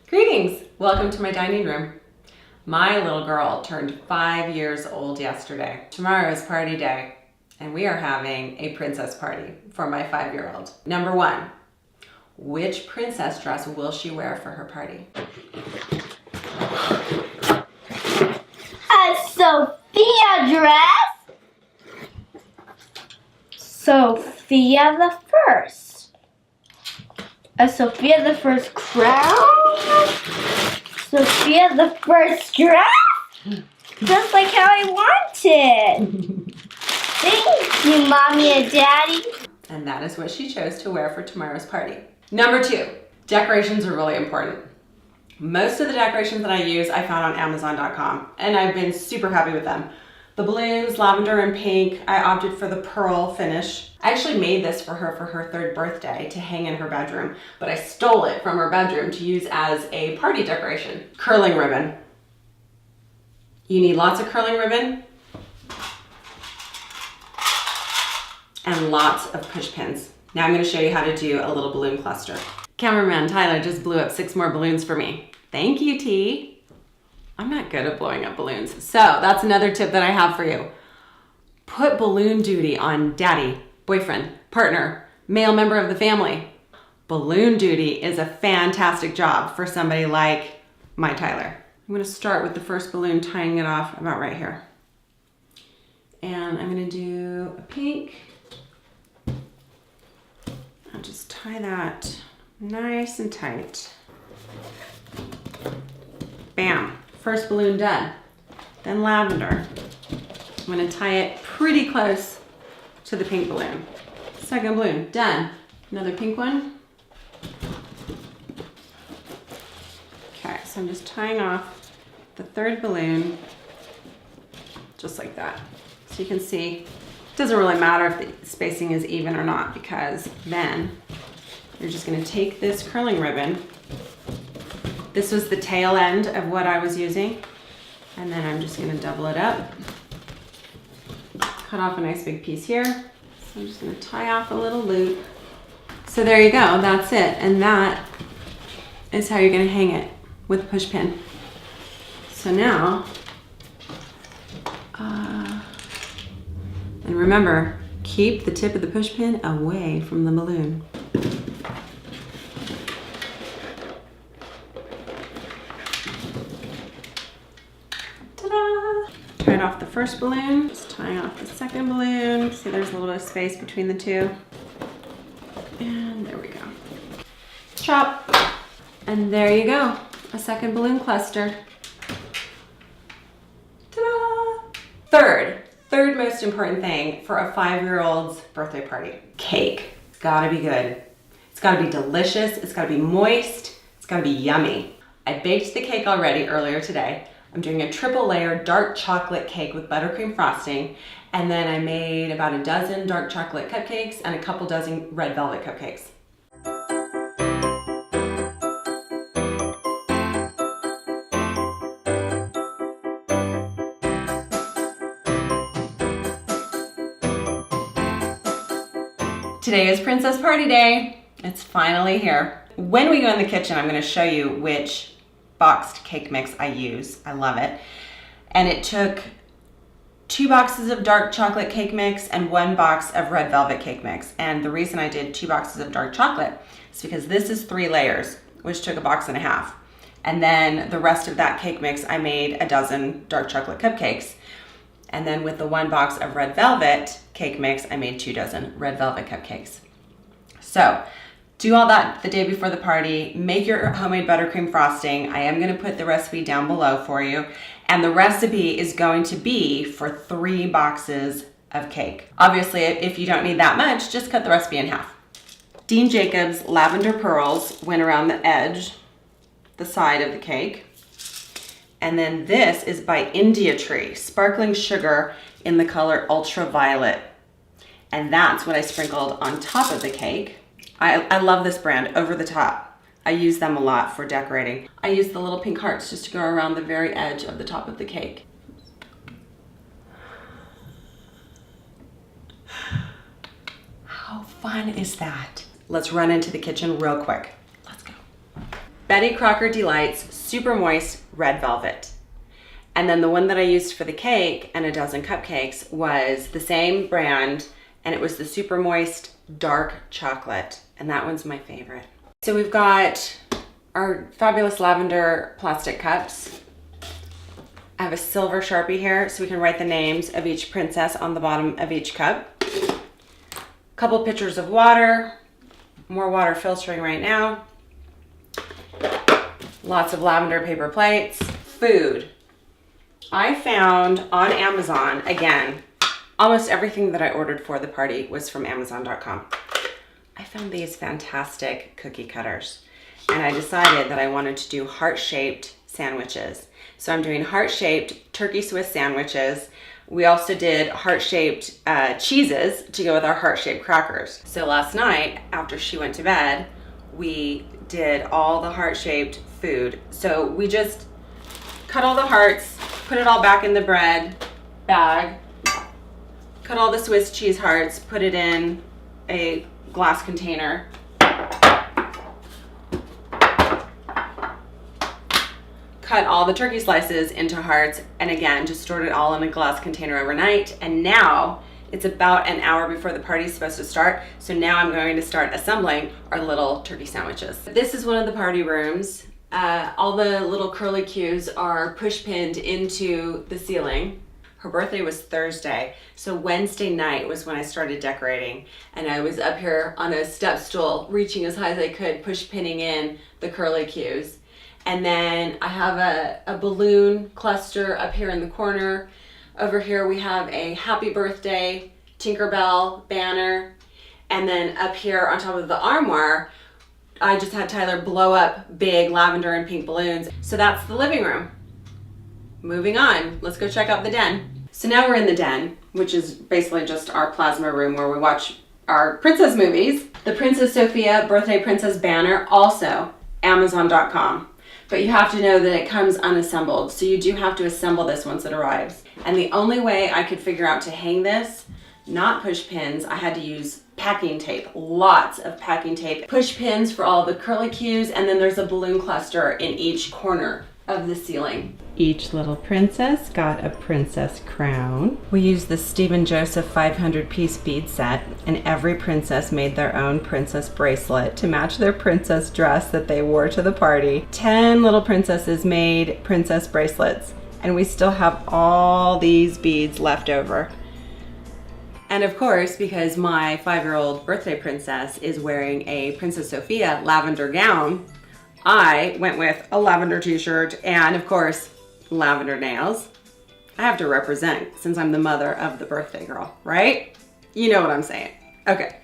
Greetings! Welcome to my dining room. My little girl turned 5 years old yesterday. Tomorrow is party day, and we are having a princess party for my 5-year-old. Number one, which princess dress will she wear for her party? A Sofia dress? Sofia the First. A Sofia the First crown? Sofia the First dress? Just like how I wanted. Thank you, Mommy and Daddy. And that is what she chose to wear for tomorrow's party. Number two, decorations are really important. Most of the decorations that I use, I found on Amazon.com, and I've been super happy with them. The balloons, lavender and pink, I opted for the pearl finish. I actually made this for her 3rd birthday to hang in her bedroom, but I stole it from her bedroom to use as a party decoration. Curling ribbon. You need lots of curling ribbon and lots of push pins. Now I'm going to show you how to do a little balloon cluster. Cameraman Tyler just blew up 6 more balloons for me. Thank you, T. I'm not good at blowing up balloons. So that's another tip that I have for you. Put balloon duty on daddy, boyfriend, partner, male member of the family. Balloon duty is a fantastic job for somebody like my Tyler. I'm gonna start with the first balloon, tying it off about right here. And I'm gonna do a pink. I'll just tie that nice and tight. Bam, first balloon done. Then lavender. I'm gonna tie it pretty close to the pink balloon. Second balloon, done. Another pink one. Okay, so I'm just tying off the 3rd balloon, just like that. So you can see, it doesn't really matter if the spacing is even or not, because then you're just gonna take this curling ribbon. This was the tail end of what I was using. And then I'm just gonna double it up. Cut off a nice big piece here. So I'm just gonna tie off a little loop. So there you go, that's it. And that is how you're gonna hang it with a push pin. So now, and remember, keep the tip of the push pin away from the balloon. Tied off the first balloon, just tying off the second balloon. See, there's a little bit of space between the two. And there we go. Chop. And there you go, a second balloon cluster. Ta-da! Third most important thing for a 5-year-old's birthday party. Cake. It's gotta be good. It's gotta be delicious. It's gotta be moist. It's gotta be yummy. I baked the cake already earlier today. I'm doing a 3-layer dark chocolate cake with buttercream frosting, and then I made about a dozen dark chocolate cupcakes and a couple dozen red velvet cupcakes. Today is Princess Party Day. It's finally here. When we go in the kitchen, I'm going to show you which boxed cake mix I use. I love it. And it took 2 boxes of dark chocolate cake mix and 1 box of red velvet cake mix. And the reason I did 2 boxes of dark chocolate is because this is 3 layers, which took 1.5 boxes. And then the rest of that cake mix, I made a dozen dark chocolate cupcakes. And then with the 1 box of red velvet cake mix, I made 2 dozen red velvet cupcakes. So do all that the day before the party. Make your homemade buttercream frosting. I am gonna put the recipe down below for you. And the recipe is going to be for 3 boxes of cake. Obviously, if you don't need that much, just cut the recipe in half. Dean Jacobs Lavender Pearls went around the edge, the side of the cake. And then this is by India Tree, Sparkling Sugar in the color Ultraviolet. And that's what I sprinkled on top of the cake. I love this brand, Over the Top. I use them a lot for decorating. I use the little pink hearts just to go around the very edge of the top of the cake. How fun is that? let's run into the kitchen real quick. Let's go. Betty Crocker Delights Super Moist Red Velvet. And then the one that I used for the cake and a dozen cupcakes was the same brand, and it was the Super Moist Dark Chocolate, and that one's my favorite. So we've got our fabulous lavender plastic cups. I have a silver Sharpie here so we can write the names of each princess on the bottom of each cup. A couple pitchers of water, more water filtering right now. Lots of lavender paper plates. Food. I found on Amazon, again, almost everything that I ordered for the party was from Amazon.com. I found these fantastic cookie cutters, and I decided that I wanted to do heart-shaped sandwiches. So I'm doing heart-shaped turkey Swiss sandwiches. We also did heart-shaped cheeses to go with our heart-shaped crackers. So last night, after she went to bed, we did all the heart-shaped food. So we just cut all the hearts, put it all back in the bread bag, cut all the Swiss cheese hearts, put it in a glass container. Cut all the turkey slices into hearts, and again, just stored it all in a glass container overnight. And now it's about an hour before the party's supposed to start. So now I'm going to start assembling our little turkey sandwiches. This is one of the party rooms. All the little curly cues are push pinned into the ceiling. Her birthday was Thursday, so Wednesday night was when I started decorating, and I was up here on a step stool, reaching as high as I could, push pinning in the curly cues. And then I have a balloon cluster up here in the corner. Over here we have a happy birthday Tinkerbell banner. And then up here on top of the armoire, I just had Tyler blow up big lavender and pink balloons. So that's the living room. Moving on, let's go check out the den. So now we're in the den, which is basically just our plasma room where we watch our princess movies. The Princess Sofia birthday princess banner, also Amazon.com. But you have to know that it comes unassembled, so you do have to assemble this once it arrives. And the only way I could figure out to hang this, not push pins, I had to use packing tape, lots of packing tape. Push pins for all the curly cues, and then there's a balloon cluster in each corner of the ceiling. Each little princess got a princess crown. We used the Stephen Joseph 500 piece bead set, and every princess made their own princess bracelet to match their princess dress that they wore to the party. 10 little princesses made princess bracelets, and we still have all these beads left over. And of course, because my 5-year-old birthday princess is wearing a Princess Sofia lavender gown, I went with a lavender t-shirt and, of course, lavender nails. I have to represent since I'm the mother of the birthday girl, right? You know what I'm saying. Okay,